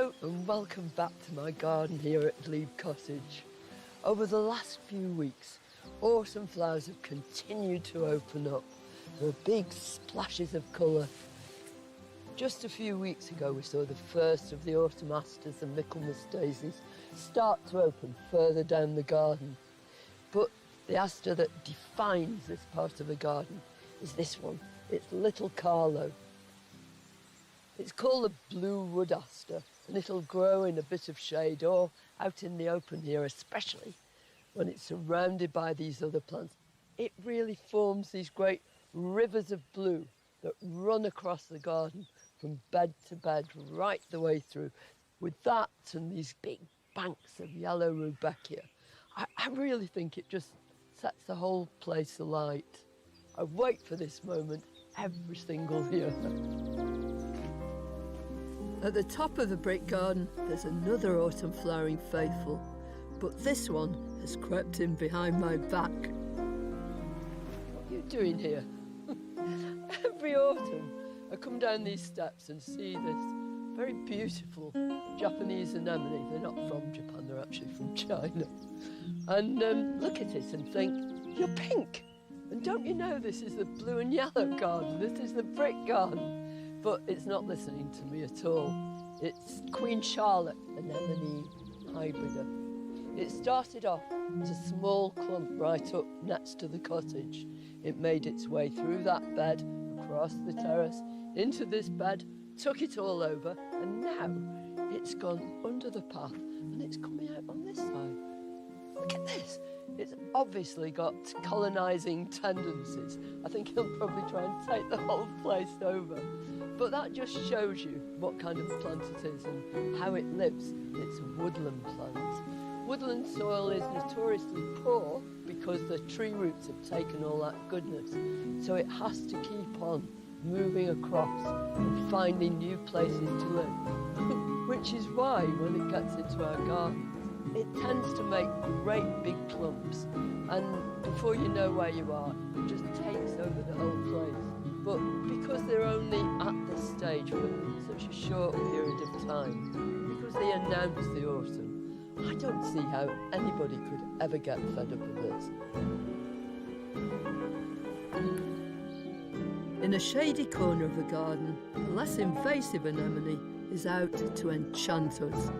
Hello and welcome back to my garden here at Glebe Cottage. Over the last few weeks, autumn flowers have continued to open up. There are big splashes of colour. Just a few weeks ago we saw the first of the autumn asters and Michaelmas daisies start to open further down the garden. But the aster that defines this part of the garden is this one. It's Little Carlo. It's called the blue wood aster, and it'll grow in a bit of shade or out in the open here, especially when it's surrounded by these other plants. It really forms these great rivers of blue that run across the garden from bed to bed right the way through. With that and these big banks of yellow rudbeckia, I really think it just sets the whole place alight. I wait for this moment every single year. At the top of the brick garden, there's another autumn flowering faithful, but this one has crept in behind my back. What are you doing here? Every autumn, I come down these steps and see this very beautiful Japanese anemone. They're not from Japan, they're actually from China. And look at it and think, you're pink. And don't you know this is the blue and yellow garden? This is the brick garden. But it's not listening to me at all. It's Queen Charlotte anemone hybrida. It started off as a small clump right up next to the cottage. It made its way through that bed, across the terrace, into this bed, took it all over, and now it's gone under the path and it's coming out on this side. Look at this. It's obviously got colonising tendencies. I think he'll probably try and take the whole place over. But that just shows you what kind of plant it is and how it lives. It's a woodland plant. Woodland soil is notoriously poor because the tree roots have taken all that goodness. So it has to keep on moving across and finding new places to live. Which is why when it gets into our garden, it tends to make great big clumps. And before you know where you are, it just takes over the whole place. But because they're only at this stage for such a short period of time, because they announce the autumn, I don't see how anybody could ever get fed up with this. In a shady corner of the garden, a less invasive anemone is out to enchant us.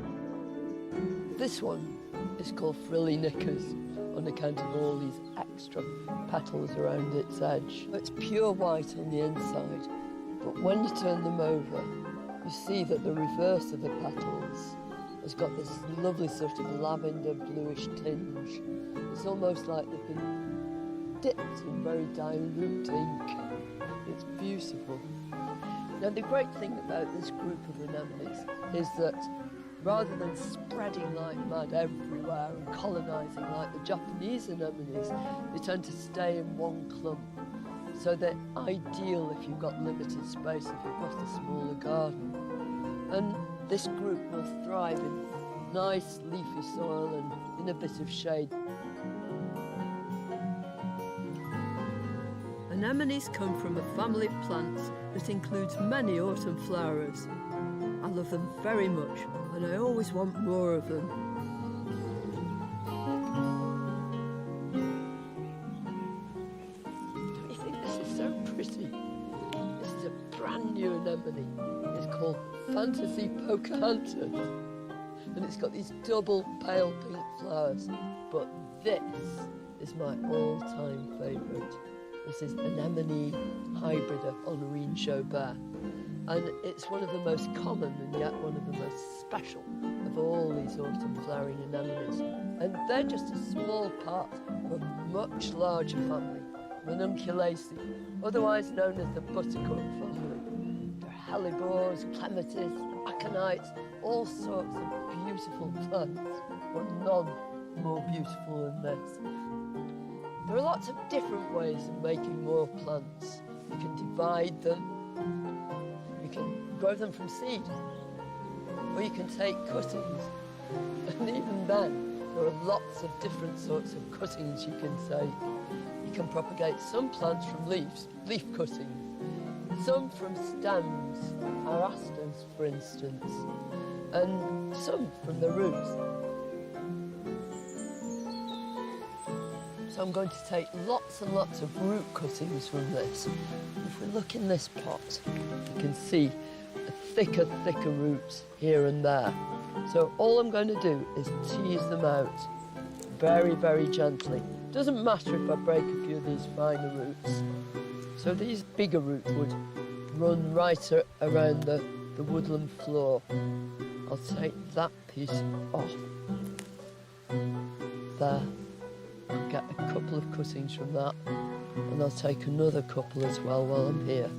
This one is called frilly knickers, on account of all these extra petals around its edge. It's pure white on the inside, but when you turn them over, you see that the reverse of the petals has got this lovely sort of lavender bluish tinge. It's almost like they've been dipped in very dilute ink. It's beautiful. Now the great thing about this group of anemones is that rather than spreading like mad everywhere and colonising like the Japanese anemones, they tend to stay in one clump. So they're ideal if you've got limited space, if you've got a smaller garden. And this group will thrive in nice leafy soil and in a bit of shade. Anemones come from a family of plants that includes many autumn flowers. I love them very much, and I always want more of them. Don't you think this is so pretty? This is a brand new anemone. It's called Fantasy Pocahontas, and it's got these double pale pink flowers. But this is my all-time favourite. This is Anemone hybrida Honorine Chaubert. And it's one of the most common and yet one of the most special of all these autumn flowering anemones. And they're just a small part of a much larger family, Ranunculaceae, otherwise known as the buttercup family. There are hellebores, clematis, aconites, all sorts of beautiful plants, but none more beautiful than this. There are lots of different ways of making more plants. You can divide them, you can grow them from seed, or you can take cuttings. And even then, there are lots of different sorts of cuttings you can take. You can propagate some plants from leaves, leaf cuttings, some from stems, our asters for instance. and some from the roots. So I'm going to take lots and lots of root cuttings from this. If we look in this pot, you can see thicker roots here and there. So all I'm going to do is tease them out very, very gently. Doesn't matter if I break a few of these finer roots. So these bigger roots would run right around the woodland floor. I'll take that piece off. There. I'll get a couple of cuttings from that, and I'll take another couple as well while I'm here.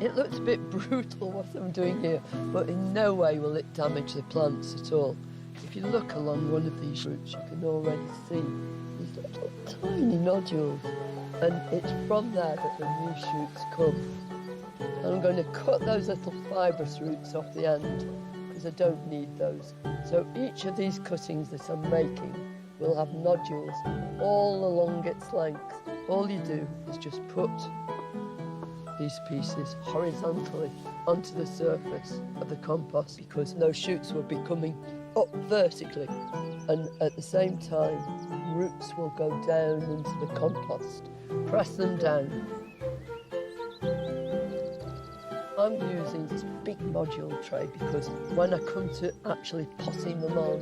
It looks a bit brutal what I'm doing here, but in no way will it damage the plants at all. If you look along one of these roots, you can already see these little tiny nodules, and it's from there that the new shoots come. And I'm going to cut those little fibrous roots off the end, because I don't need those. So each of these cuttings that I'm making will have nodules all along its length. All you do is just put these pieces horizontally onto the surface of the compost, because those shoots will be coming up vertically, and at the same time roots will go down into the compost. Press them down. I'm using this big module tray because when I come to actually potting them on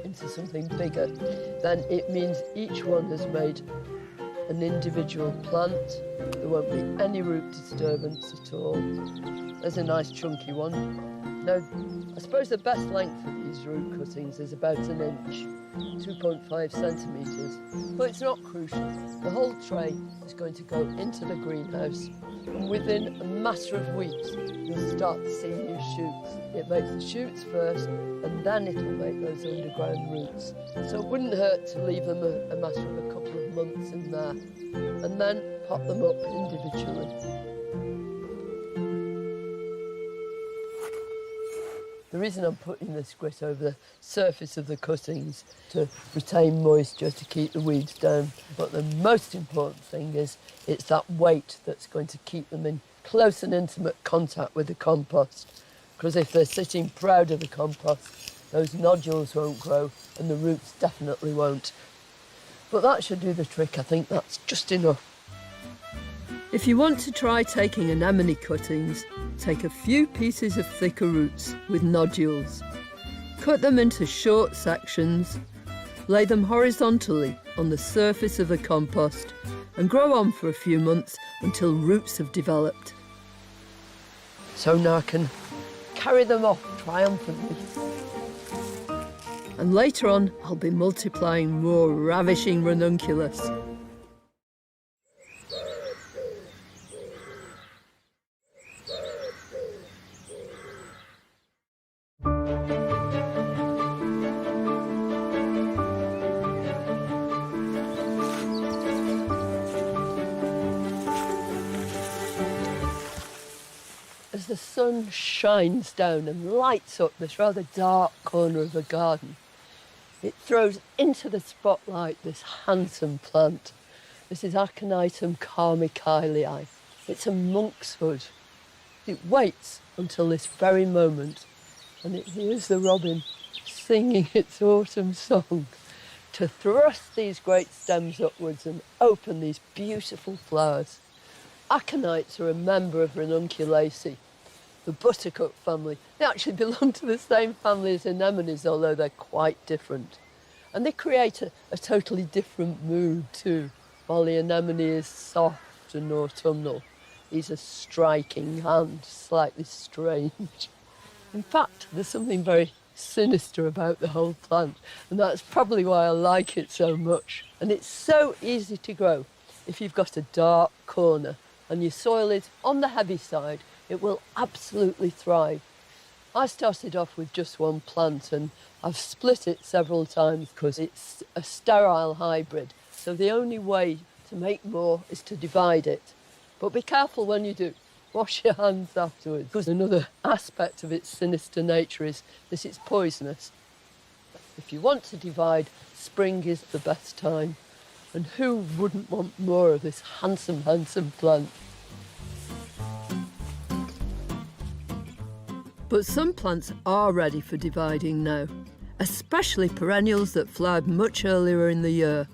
into something bigger, then it means each one has made an individual plant. There won't be any root disturbance at all. There's a nice chunky one. Now, I suppose the best length of these root cuttings is about an inch, 2.5 centimetres, but it's not crucial. The whole tray is going to go into the greenhouse, and within a matter of weeks, you'll start to see new shoots. It makes the shoots first, and then it'll make those underground roots. So it wouldn't hurt to leave them a matter of a couple of months in there, and then pot them up individually. The reason I'm putting this grit over the surface of the cuttings to retain moisture, to keep the weeds down. But the most important thing is it's that weight that's going to keep them in close and intimate contact with the compost. Because if they're sitting proud of the compost, those nodules won't grow and the roots definitely won't. But that should do the trick. I think that's just enough. If you want to try taking anemone cuttings, take a few pieces of thicker roots with nodules. Cut them into short sections, lay them horizontally on the surface of the compost and grow on for a few months until roots have developed. So now I can carry them off triumphantly. And later on, I'll be multiplying more ravishing ranunculus. As the sun shines down and lights up this rather dark corner of the garden, it throws into the spotlight this handsome plant. This is Aconitum carmichaelii. It's a monk's hood. It waits until this very moment, and it hears the robin singing its autumn song to thrust these great stems upwards and open these beautiful flowers. Aconites are a member of Ranunculaceae, the buttercup family. They actually belong to the same family as anemones, although they're quite different. And they create a totally different mood too. While the anemone is soft and autumnal, these are striking and slightly strange. In fact, there's something very sinister about the whole plant, and that's probably why I like it so much. And it's so easy to grow. If you've got a dark corner and your soil is on the heavy side, it will absolutely thrive. I started off with just one plant and I've split it several times because it's a sterile hybrid. So the only way to make more is to divide it. But be careful when you do. Wash your hands afterwards, because another aspect of its sinister nature is that it's poisonous. If you want to divide, spring is the best time. And who wouldn't want more of this handsome, handsome plant? But some plants are ready for dividing now, especially perennials that flowered much earlier in the year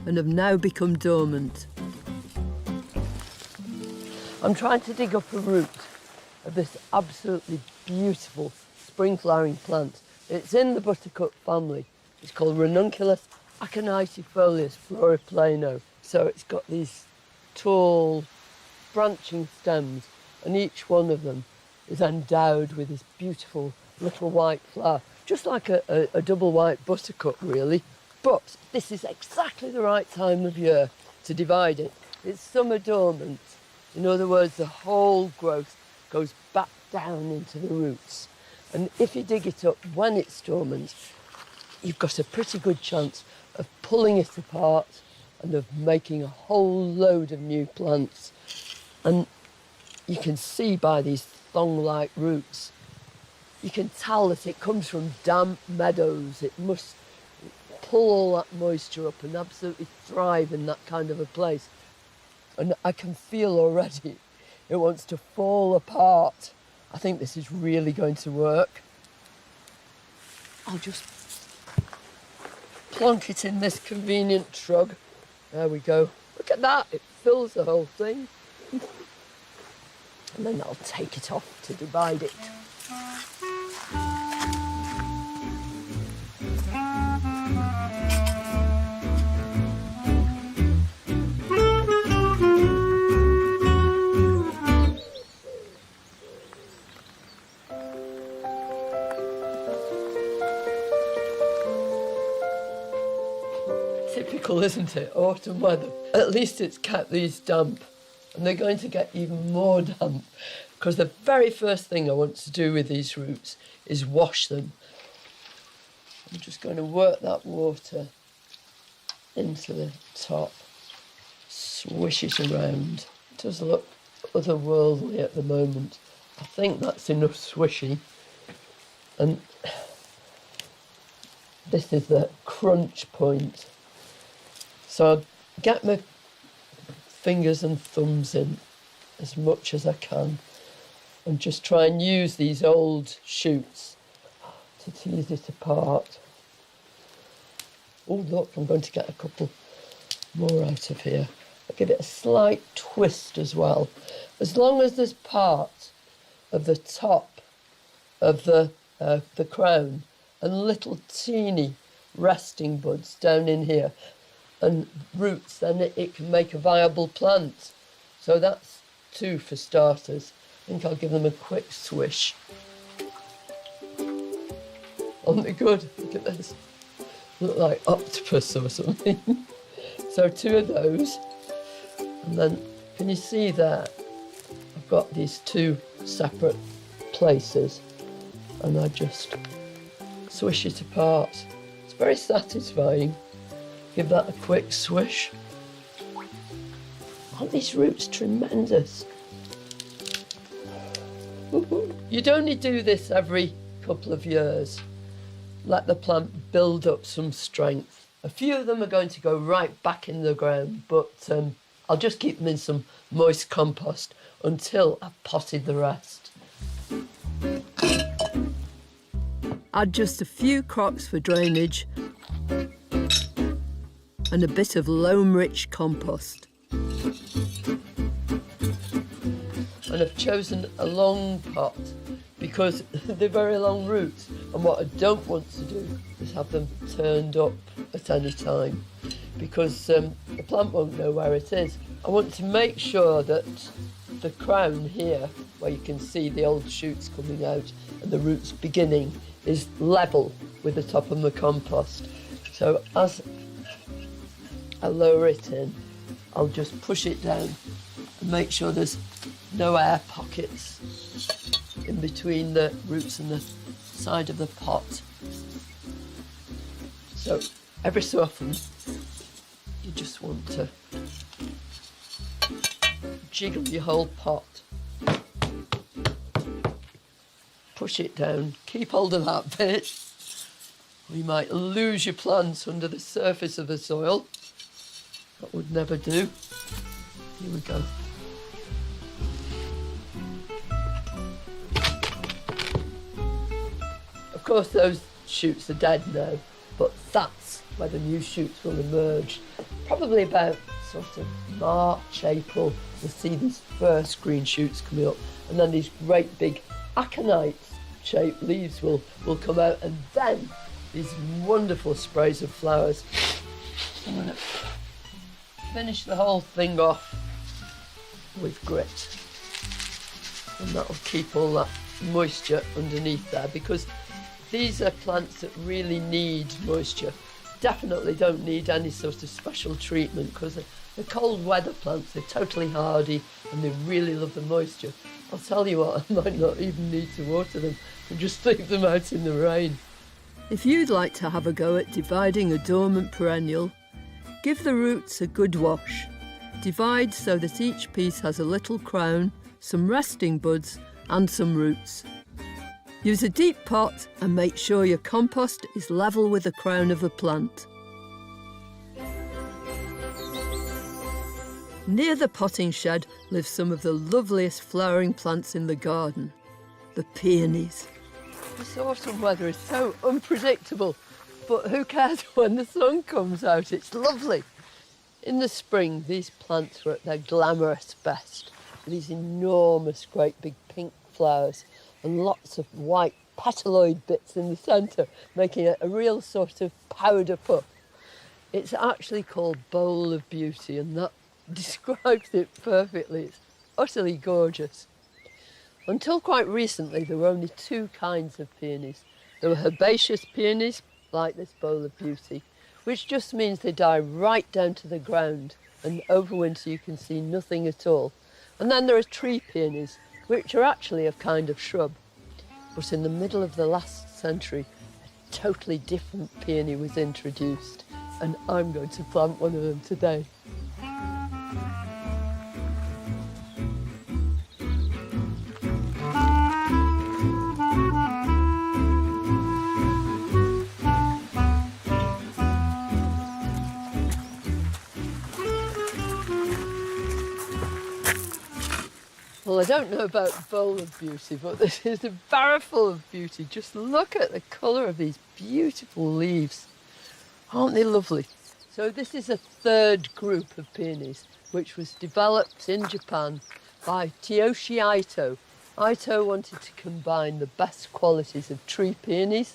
and have now become dormant. I'm trying to dig up a root of this absolutely beautiful spring flowering plant. It's in the buttercup family. It's called Ranunculus aconitifolius floriplano. So it's got these tall branching stems, and each one of them is endowed with this beautiful little white flower, just like a double white buttercup really. But this is exactly the right time of year to divide it. It's summer dormant. In other words, the whole growth goes back down into the roots. And if you dig it up when it's dormant, you've got a pretty good chance of pulling it apart and of making a whole load of new plants. And you can see by these thong-like roots, you can tell that it comes from damp meadows. It must pull all that moisture up and absolutely thrive in that kind of a place. And I can feel already it wants to fall apart. I think this is really going to work. I'll just plonk it in this convenient shrub. There we go. Look at that, it fills the whole thing. And then I'll take it off to divide it. Typical, isn't it? Autumn weather. At least it's kept these damp, and they're going to get even more damp, because the very first thing I want to do with these roots is wash them. I'm just going to work that water into the top, swish it around. It does look otherworldly at the moment. I think that's enough swishing. And this is the crunch point. So I'll get my fingers and thumbs in as much as I can and just try and use these old shoots to tease it apart. Oh look, I'm going to get a couple more out of here. I'll give it a slight twist as well. As long as there's part of the top of the crown and little teeny resting buds down in here and roots, then it can make a viable plant. So that's 2 for starters. I think I'll give them a quick swish. Aren't they good? Look at this. Look like octopus or something. So 2 of those. And then, can you see there? I've got these 2 separate places, and I just swish it apart. It's very satisfying. Give that a quick swish. Aren't these roots tremendous? You'd only do this every couple of years. Let the plant build up some strength. A few of them are going to go right back in the ground, but I'll just keep them in some moist compost until I've potted the rest. Add just a few crocks for drainage and a bit of loam-rich compost. And I've chosen a long pot because they're very long roots, and what I don't want to do is have them turned up at any time, because the plant won't know where it is. I want to make sure that the crown here, where you can see the old shoots coming out and the roots beginning, is level with the top of the compost. So as I lower it in, I'll just push it down and make sure there's no air pockets in between the roots and the side of the pot. So every so often you just want to jiggle your whole pot. Push it down, keep hold of that bit, or you might lose your plants under the surface of the soil. That would never do. Here we go. course, those shoots are dead now, but that's where the new shoots will emerge. Probably about sort of March, April, we'll see these first green shoots coming up, and then these great big aconite-shaped leaves will come out, and then these wonderful sprays of flowers. I'm going to finish the whole thing off with grit, and that'll keep all that moisture underneath there, because these are plants that really need moisture. Definitely don't need any sort of special treatment, because the cold weather plants are totally hardy and they really love the moisture. I'll tell you what, I might not even need to water them and just leave them out in the rain. If you'd like to have a go at dividing a dormant perennial, give the roots a good wash. Divide so that each piece has a little crown, some resting buds and some roots. Use a deep pot and make sure your compost is level with the crown of the plant. Near the potting shed live some of the loveliest flowering plants in the garden, the peonies. This autumn weather is so unpredictable, but who cares when the sun comes out? It's lovely. In the spring, these plants are at their glamorous best. These enormous, great big pink flowers and lots of white petaloid bits in the centre, making it a real sort of powder puff. It's actually called Bowl of Beauty, and that describes it perfectly. It's utterly gorgeous. Until quite recently, there were only two kinds of peonies. There were herbaceous peonies, like this Bowl of Beauty, which just means they die right down to the ground, and over winter you can see nothing at all. And then there are tree peonies, which are actually a kind of shrub. But in the middle of the last century, a totally different peony was introduced, and I'm going to plant one of them today. Well, I don't know about Bowl of Beauty, but this is a barrow full of beauty. Just look at the colour of these beautiful leaves. Aren't they lovely? So this is a third group of peonies, which was developed in Japan by Tyoshi Ito. Ito wanted to combine the best qualities of tree peonies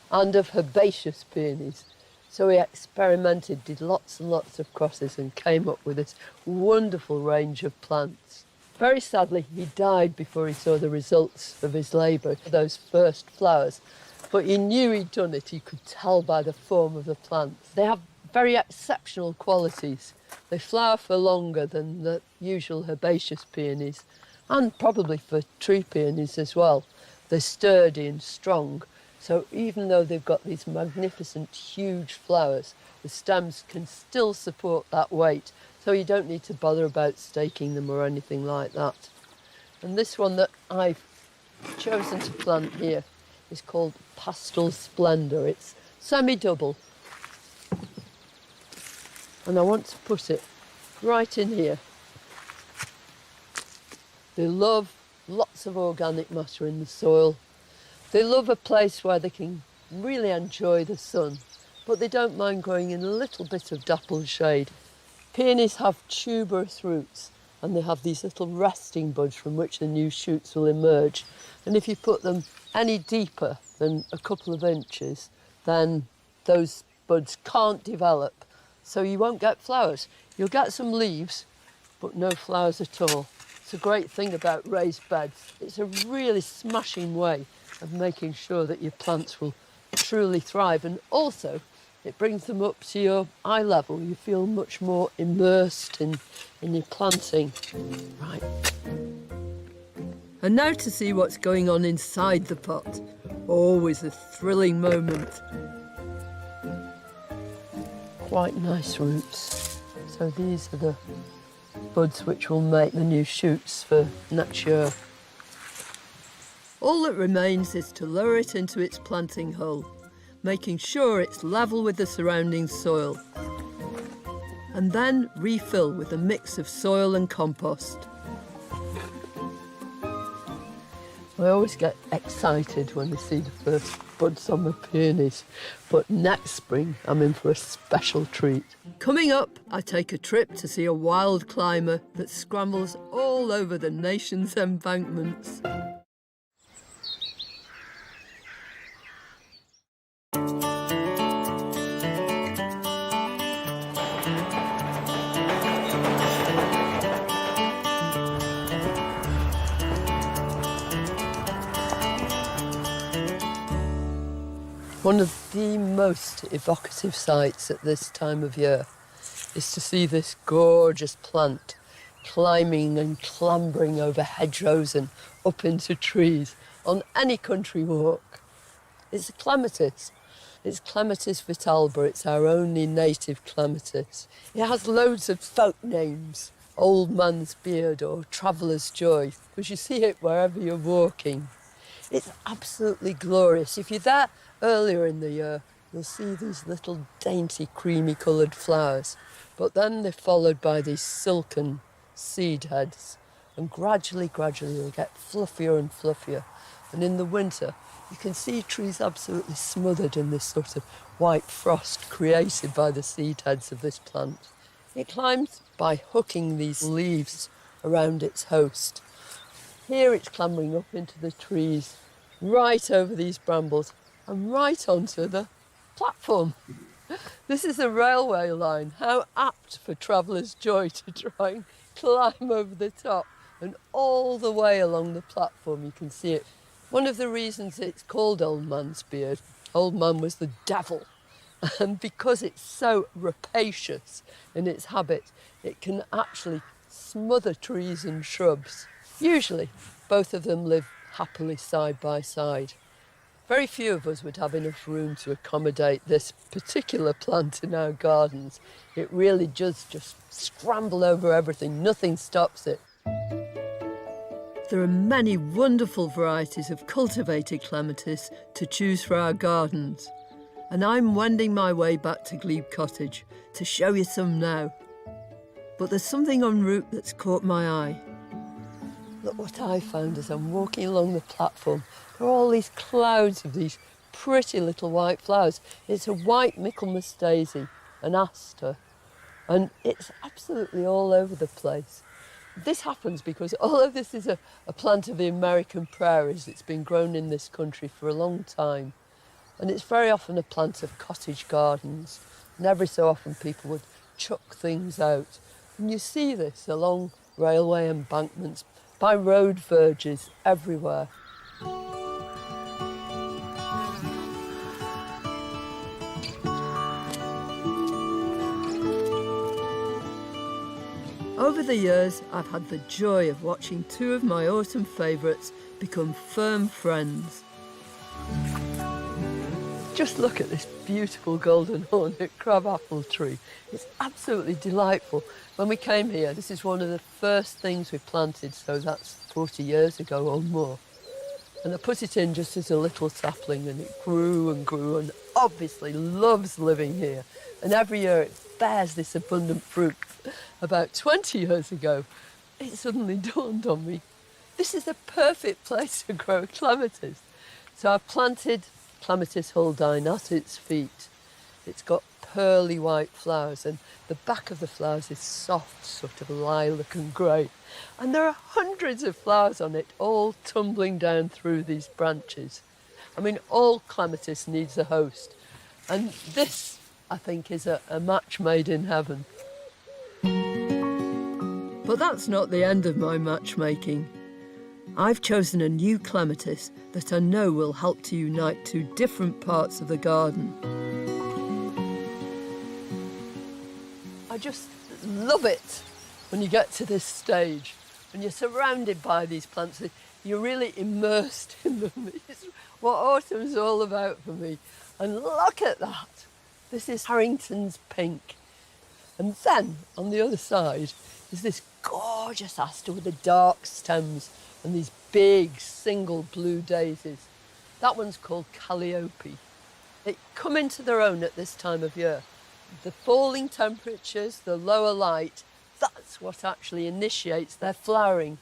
and of herbaceous peonies. So he experimented, did lots and lots of crosses, and came up with this wonderful range of plants. Very sadly, he died before he saw the results of his labour, those first flowers. But he knew he'd done it. He could tell by the form of the plants. They have very exceptional qualities. They flower for longer than the usual herbaceous peonies, and probably for tree peonies as well. They're sturdy and strong. So even though they've got these magnificent, huge flowers, the stems can still support that weight. So you don't need to bother about staking them or anything like that. And this one that I've chosen to plant here is called Pastel Splendour. It's semi-double. And I want to put it right in here. They love lots of organic matter in the soil. They love a place where they can really enjoy the sun, but they don't mind growing in a little bit of dappled shade. Peonies have tuberous roots, and they have these little resting buds from which the new shoots will emerge. And if you put them any deeper than a couple of inches, then those buds can't develop, so you won't get flowers. You'll get some leaves, but no flowers at all. It's a great thing about raised beds. It's a really smashing way of making sure that your plants will truly thrive, and also it brings them up to your eye level. You feel much more immersed in your planting. Right. And now to see what's going on inside the pot. Always a thrilling moment. Quite nice roots. So these are the buds which will make the new shoots for next year. All that remains is to lower it into its planting hole, making sure it's level with the surrounding soil. And then refill with a mix of soil and compost. I always get excited when I see the first buds on my peonies. But next spring, I'm in for a special treat. Coming up, I take a trip to see a wild climber that scrambles all over the nation's embankments. One of the most evocative sights at this time of year is to see this gorgeous plant climbing and clambering over hedgerows and up into trees on any country walk. It's a clematis. It's Clematis vitalba. It's our only native clematis. It has loads of folk names. Old Man's Beard or Traveller's Joy, because you see it wherever you're walking. It's absolutely glorious. If you're there earlier in the year, you'll see these little dainty creamy coloured flowers, but then they're followed by these silken seed heads, and gradually they get fluffier and fluffier. And in the winter, you can see trees absolutely smothered in this sort of white frost created by the seed heads of this plant. It climbs by hooking these leaves around its host. Here it's clambering up into the trees, right over these brambles and right onto the platform. This is a railway line. How apt for Traveller's Joy to try and climb over the top and all the way along the platform you can see it. One of the reasons it's called Old Man's Beard, Old Man was the devil, and because it's so rapacious in its habit, it can actually smother trees and shrubs. Usually, both of them live happily side by side. Very few of us would have enough room to accommodate this particular plant in our gardens. It really does just scramble over everything. Nothing stops it. There are many wonderful varieties of cultivated clematis to choose for our gardens. And I'm wending my way back to Glebe Cottage to show you some now. But there's something en route that's caught my eye. Look what I found as I'm walking along the platform. There are all these clouds of these pretty little white flowers. It's a white Michaelmas daisy, an aster, and it's absolutely all over the place. This happens because all of this is a plant of the American prairies. It's been grown in this country for a long time, and it's very often a plant of cottage gardens, and every so often people would chuck things out. And you see this along railway embankments, by road verges everywhere. Over the years, I've had the joy of watching two of my autumn favourites become firm friends. Just look at this beautiful golden hornet crabapple tree. It's absolutely delightful. When we came here, this is one of the first things we planted, so that's 40 years ago or more. And I put it in just as a little sapling, and it grew and obviously loves living here. And every year it bears this abundant fruit. About 20 years ago, it suddenly dawned on me, this is the perfect place to grow clematis. So I planted Clematis huldine at its feet. It's got pearly white flowers, and the back of the flowers is soft, sort of lilac and grey. And there are hundreds of flowers on it, all tumbling down through these branches. I mean, all clematis needs a host. And this, I think, is a match made in heaven. But that's not the end of my matchmaking. I've chosen a new clematis that I know will help to unite two different parts of the garden. I just love it when you get to this stage, when you're surrounded by these plants, you're really immersed in them. It's what autumn's all about for me. And look at that. This is Harrington's pink. And then on the other side is this gorgeous aster with the dark stems and these big single blue daisies. That one's called Calliope. They come into their own at this time of year. The falling temperatures, the lower light, that's what actually initiates their flowering.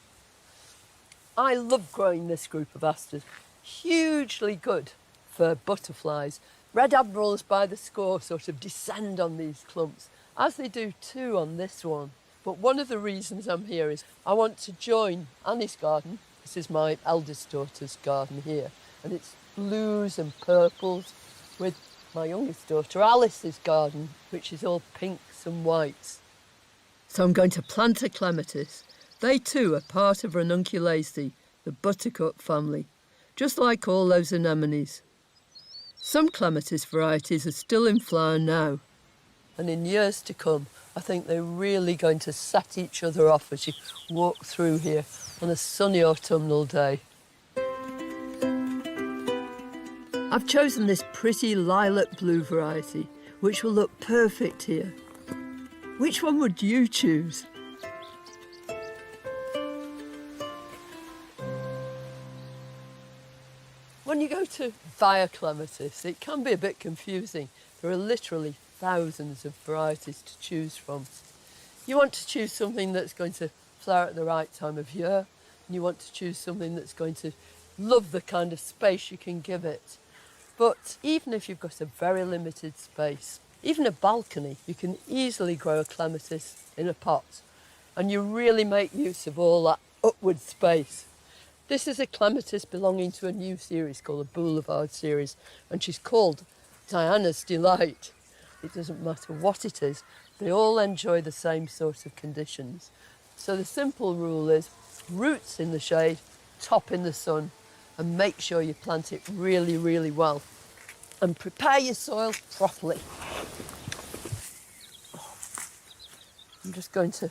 I love growing this group of asters. Hugely good for butterflies. Red admirals by the score sort of descend on these clumps, as they do too on this one. But one of the reasons I'm here is I want to join Annie's garden. This is my eldest daughter's garden here, and it's blues and purples, with my youngest daughter Alice's garden, which is all pinks and whites. So I'm going to plant a clematis. They too are part of Ranunculaceae, the buttercup family, just like all those anemones. Some clematis varieties are still in flower now, and in years to come, I think they're really going to set each other off as you walk through here on a sunny autumnal day. I've chosen this pretty lilac blue variety, which will look perfect here. Which one would you choose? When you go to buy a clematis, it can be a bit confusing. There are literally thousands of varieties to choose from. You want to choose something that's going to flower at the right time of year, and you want to choose something that's going to love the kind of space you can give it. But even if you've got a very limited space, even a balcony, you can easily grow a clematis in a pot, and you really make use of all that upward space. This is a clematis belonging to a new series called the Boulevard series, and she's called Diana's Delight. It doesn't matter what it is, they all enjoy the same sort of conditions. So the simple rule is roots in the shade, top in the sun, and make sure you plant it really, really well. And prepare your soil properly. I'm just going to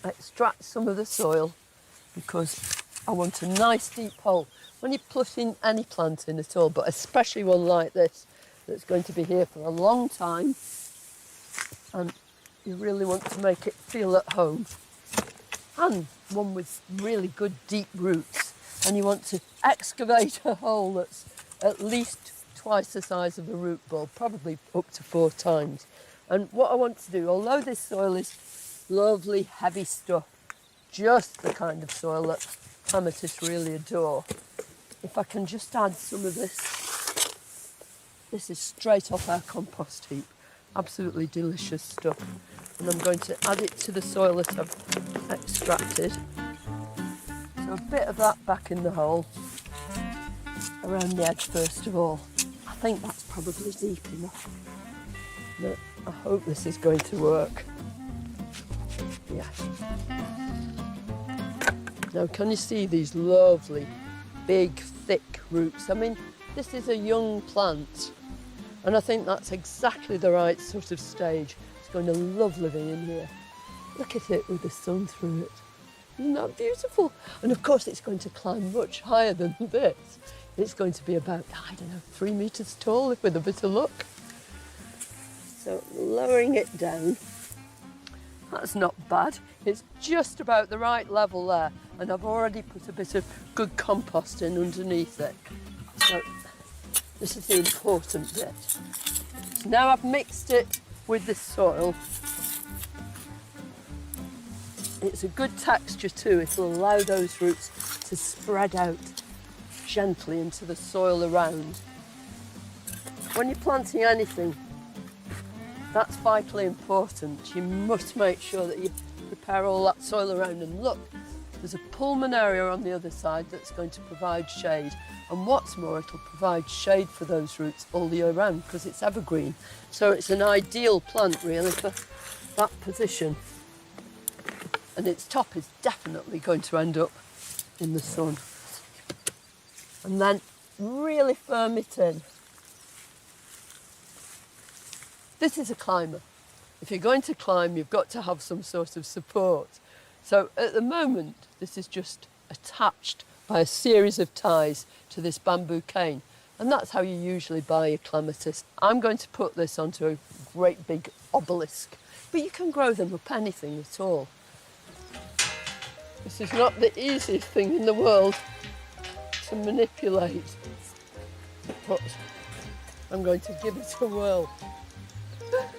extract some of the soil because I want a nice deep hole. When you're putting any plant in at all, but especially one like this, that's going to be here for a long time, and you really want to make it feel at home, and one with really good deep roots, and you want to excavate a hole that's at least twice the size of a root ball, probably up to 4 times. And what I want to do, although this soil is lovely, heavy stuff, just the kind of soil that clematis really adore, if I can just add some of this. This is straight off our compost heap, absolutely delicious stuff. And I'm going to add it to the soil that I've extracted. So a bit of that back in the hole, around the edge first of all. I think that's probably deep enough. But I hope this is going to work. Yeah. Now, can you see these lovely, big, thick roots? I mean, this is a young plant, and I think that's exactly the right sort of stage. It's going to love living in here. Look at it with the sun through it. Isn't that beautiful? And of course, it's going to climb much higher than this. It's going to be about, I don't know, 3 metres tall with a bit of luck. So lowering it down, that's not bad. It's just about the right level there, and I've already put a bit of good compost in underneath it. So this is the important bit. So now I've mixed it with the soil. It's a good texture too. It'll allow those roots to spread out gently into the soil around. When you're planting anything, that's vitally important. You must make sure that you prepare all that soil around. And look, there's a pulmonaria on the other side that's going to provide shade. And what's more, it'll provide shade for those roots all the year round because it's evergreen. So it's an ideal plant really for that position. And its top is definitely going to end up in the sun. And then really firm it in. This is a climber. If you're going to climb, you've got to have some sort of support. So at the moment, this is just attached by a series of ties to this bamboo cane. And that's how you usually buy a clematis. I'm going to put this onto a great big obelisk, but you can grow them up anything at all. This is not the easiest thing in the world to manipulate, but I'm going to give it a whirl.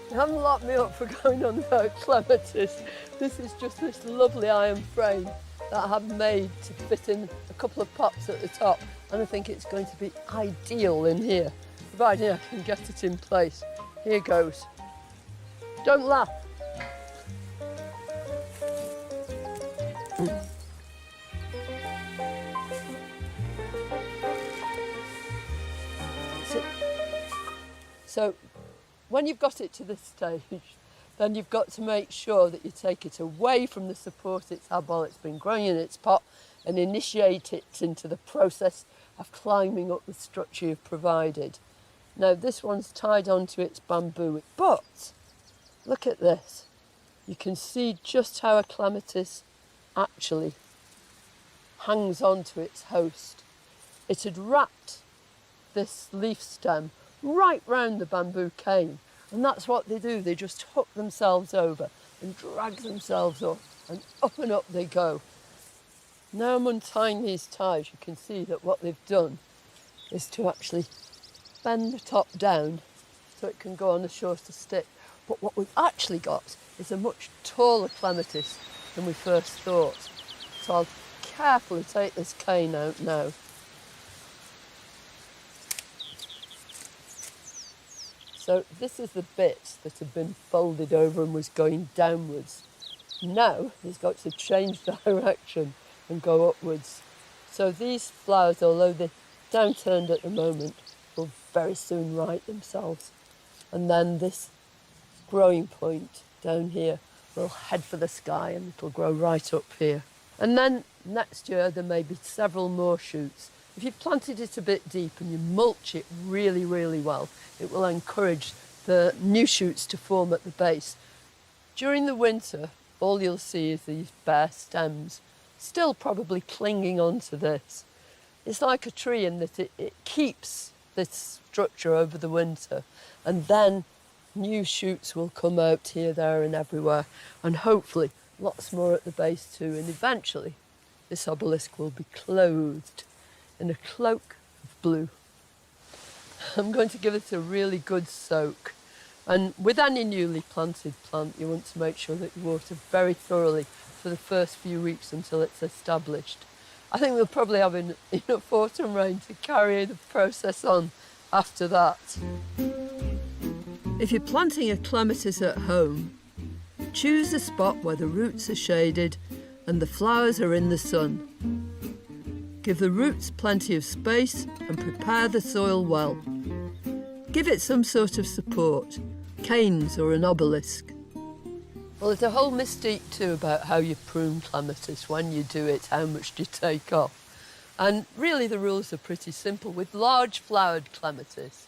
You haven't locked me up for going on about clematis. This is just this lovely iron frame that I have made to fit in a couple of pots at the top, and I think it's going to be ideal in here, providing I can get it in place. Here goes. Don't laugh. So when you've got it to this stage, then you've got to make sure that you take it away from the support it's had while it's been growing in its pot and initiate it into the process of climbing up the structure you've provided. Now this one's tied onto its bamboo, but look at this. You can see just how a clematis actually hangs onto its host. It had wrapped this leaf stem right round the bamboo cane, and that's what they do. They just hook themselves over and drag themselves up, and up they go. Now I'm untying these ties, you can see that what they've done is to actually bend the top down so it can go on a shorter stick. But what we've actually got is a much taller clematis than we first thought. So I'll carefully take this cane out now. So this is the bit that had been folded over and was going downwards. Now it's got to change direction and go upwards. So these flowers, although they're downturned at the moment, will very soon right themselves. And then this growing point down here will head for the sky and it'll grow right up here. And then next year there may be several more shoots. If you've planted it a bit deep and you mulch it really, really well, it will encourage the new shoots to form at the base. During the winter, all you'll see is these bare stems, still probably clinging onto this. It's like a tree in that it keeps this structure over the winter, and then new shoots will come out here, there and everywhere, and hopefully lots more at the base too, and eventually this obelisk will be clothed in a cloak of blue. I'm going to give it a really good soak, and with any newly planted plant you want to make sure that you water very thoroughly for the first few weeks until it's established. I think we'll probably have enough autumn rain to carry the process on after that. If you're planting a clematis at home, choose a spot where the roots are shaded and the flowers are in the sun. Give the roots plenty of space and prepare the soil well. Give it some sort of support, canes or an obelisk. Well, there's a whole mystique too about how you prune clematis, when you do it, how much do you take off. And really the rules are pretty simple. With large flowered clematis,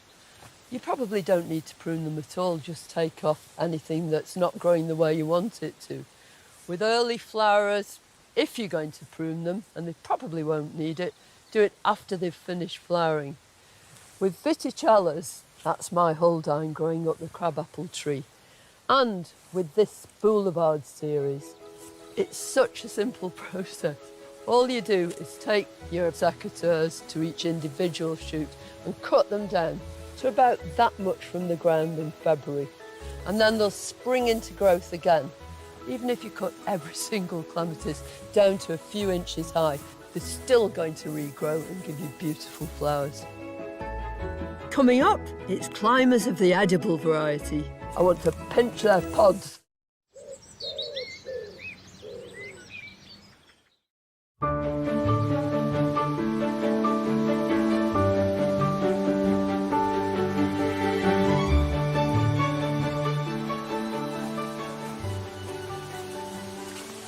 you probably don't need to prune them at all, just take off anything that's not growing the way you want it to. With early flowers, if you're going to prune them, and they probably won't need it, do it after they've finished flowering. With viticellas, that's my Huldine growing up the crabapple tree, and with this boulevard series, it's such a simple process. All you do is take your secateurs to each individual shoot and cut them down to about that much from the ground in February, and then they'll spring into growth again. Even if you cut every single clematis down to a few inches high, they're still going to regrow and give you beautiful flowers. Coming up, it's climbers of the edible variety. I want to pinch their pods.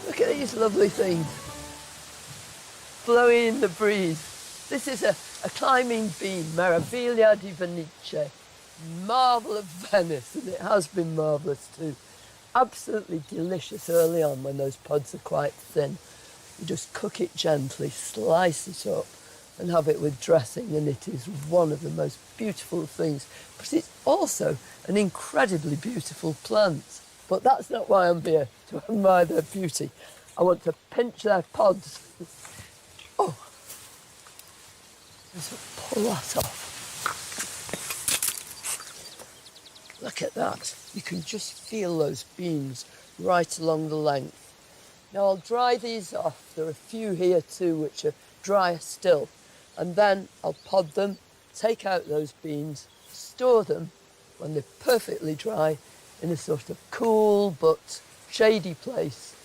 Look at these lovely things, blowing in the breeze. This is a climbing bean, Meraviglia di Venice, marvel of Venice, and it has been marvellous too. Absolutely delicious early on when those pods are quite thin. You just cook it gently, slice it up and have it with dressing, and it is one of the most beautiful things. But it's also an incredibly beautiful plant. But that's not why I'm here, to admire their beauty. I want to pinch their pods. Oh, just pull that off. Look at that. You can just feel those beans right along the length. Now I'll dry these off. There are a few here too which are drier still. And then I'll pod them, take out those beans, store them when they're perfectly dry in a sort of cool but shady place.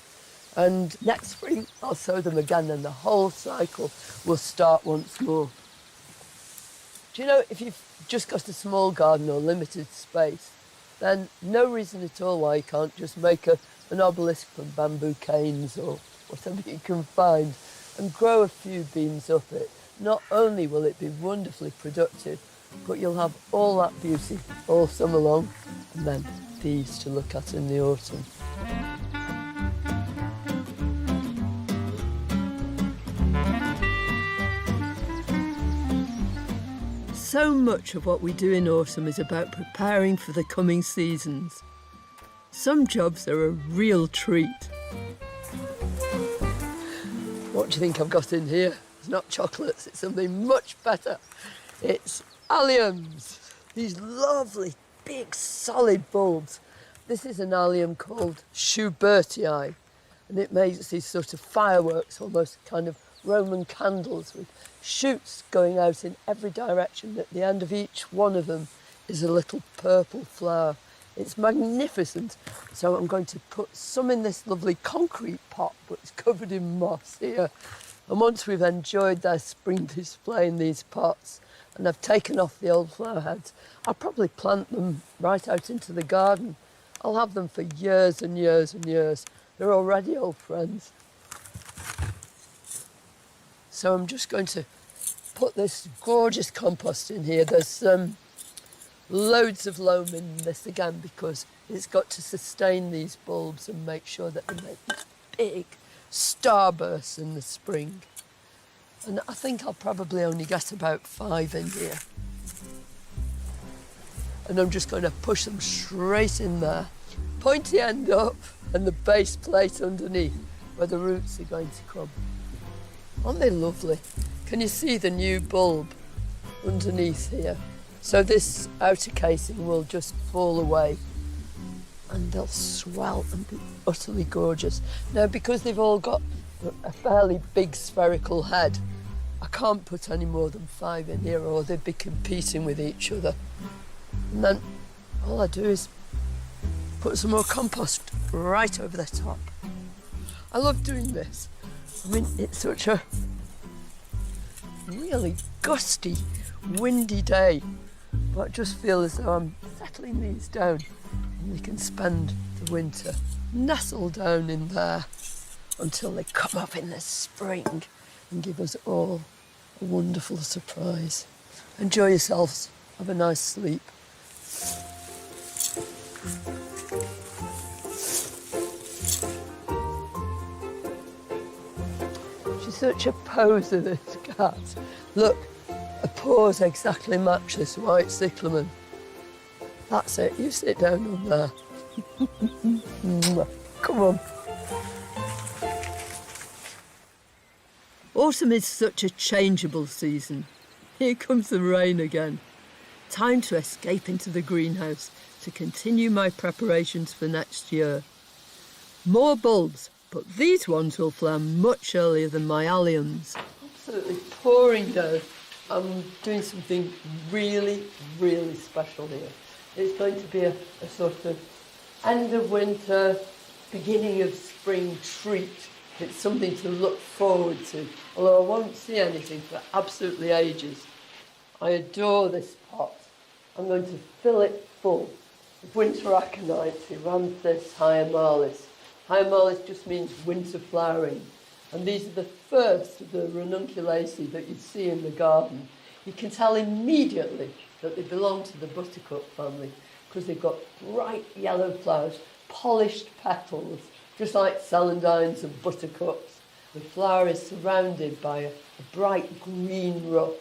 And next spring I'll sow them again and the whole cycle will start once more. Do you know, if you've just got a small garden or limited space, then no reason at all why you can't just make an obelisk from bamboo canes or whatever you can find and grow a few beans up it. Not only will it be wonderfully productive, but you'll have all that beauty all summer long, and then these to look at in the autumn. So much of what we do in autumn is about preparing for the coming seasons. Some jobs are a real treat. What do you think I've got in here? It's not chocolates, it's something much better. It's alliums, these lovely, big, solid bulbs. This is an allium called Schubertii, and it makes these sort of fireworks, almost kind of Roman candles with shoots going out in every direction. At the end of each one of them is a little purple flower. It's magnificent. So I'm going to put some in this lovely concrete pot, but it's covered in moss here. And once we've enjoyed their spring display in these pots, and I've taken off the old flower heads, I'll probably plant them right out into the garden. I'll have them for years and years and years. They're already old friends. So I'm just going to put this gorgeous compost in here. There's loads of loam in this again because it's got to sustain these bulbs and make sure that they make these big starbursts in the spring. And I think I'll probably only get about 5 in here. And I'm just going to push them straight in there. Pointy end up and the base plate underneath where the roots are going to come. Aren't they lovely? Can you see the new bulb underneath here? So this outer casing will just fall away and they'll swell and be utterly gorgeous. Now, because they've all got a fairly big spherical head, I can't put any more than 5 in here or they'd be competing with each other. And then all I do is put some more compost right over the top. I love doing this. I mean, it's such a really gusty, windy day, but I just feel as though I'm settling these down and they can spend the winter nestled down in there until they come up in the spring and give us all a wonderful surprise. Enjoy yourselves. Have a nice sleep. She's such a poser, this cat. Look, her paws exactly match this white cyclamen. That's it, you sit down on there. Come on. Autumn is such a changeable season. Here comes the rain again. Time to escape into the greenhouse to continue my preparations for next year. More bulbs, but these ones will flower much earlier than my alliums. Absolutely pouring down. I'm doing something really, really special here. It's going to be a sort of end of winter, beginning of spring treat. It's something to look forward to, although I won't see anything for absolutely ages. I adore this pot. I'm going to fill it full of winter aconites, Eranthis hyemalis. Hyemalis just means winter flowering, and these are the first of the ranunculaceae that you see in the garden. You can tell immediately that they belong to the buttercup family because they've got bright yellow flowers, polished petals, just like celandines and buttercups. The flower is surrounded by a bright green ruff,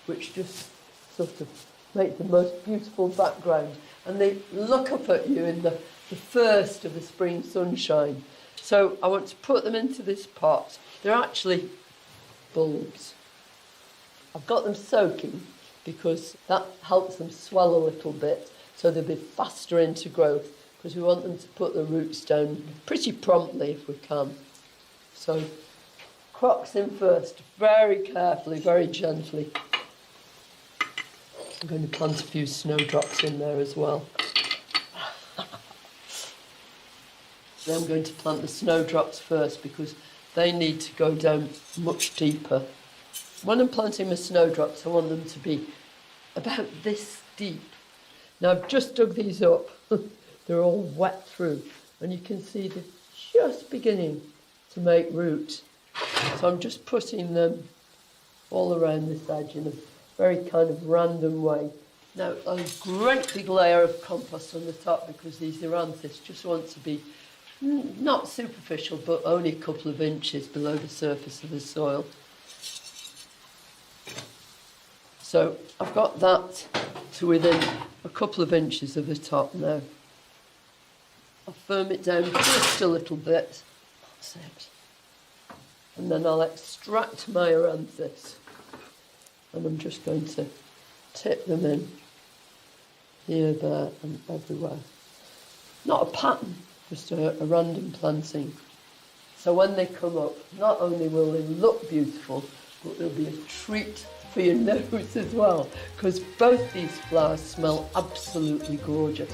which just sort of makes the most beautiful background. And they look up at you in the first of the spring sunshine. So I want to put them into this pot. They're actually bulbs. I've got them soaking because that helps them swell a little bit so they'll be faster into growth, because we want them to put the roots down pretty promptly if we can. So crocks in first, very carefully, very gently. I'm going to plant a few snowdrops in there as well. Then I'm going to plant the snowdrops first because they need to go down much deeper. When I'm planting my snowdrops, I want them to be about this deep. Now I've just dug these up. They're all wet through, and you can see they're just beginning to make roots. So I'm just putting them all around this edge in a very kind of random way. Now a great big layer of compost on the top because these Aranthis just want to be not superficial but only a couple of inches below the surface of the soil. So I've got that to within a couple of inches of the top now. I'll firm it down just a little bit. That's it. And then I'll extract my Aranthis. And I'm just going to tip them in here, there and everywhere. Not a pattern, just a random planting. So when they come up, not only will they look beautiful, but they'll be a treat for your nose as well, because both these flowers smell absolutely gorgeous.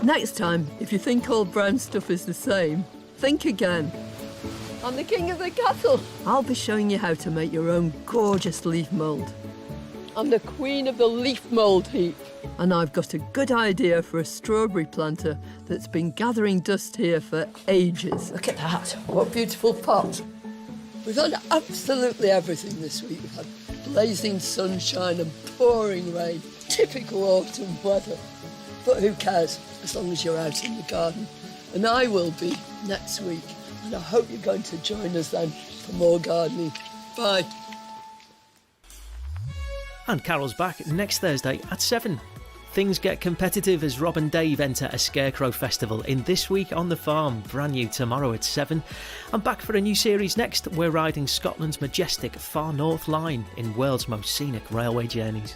Next time, if you think all brown stuff is the same, think again. I'm the king of the castle. I'll be showing you how to make your own gorgeous leaf mould. I'm the queen of the leaf mould heap. And I've got a good idea for a strawberry planter that's been gathering dust here for ages. Look at that. What a beautiful pot. We've had absolutely everything this week. We've had blazing sunshine and pouring rain. Typical autumn weather. But who cares, as long as you're out in the garden. And I will be next week. And I hope you're going to join us then for more gardening. Bye. And Carol's back next Thursday at 7. Things get competitive as Rob and Dave enter a Scarecrow Festival in This Week on the Farm, brand new tomorrow at 7. I'm back for a new series next. We're riding Scotland's majestic Far North Line in world's most scenic railway journeys.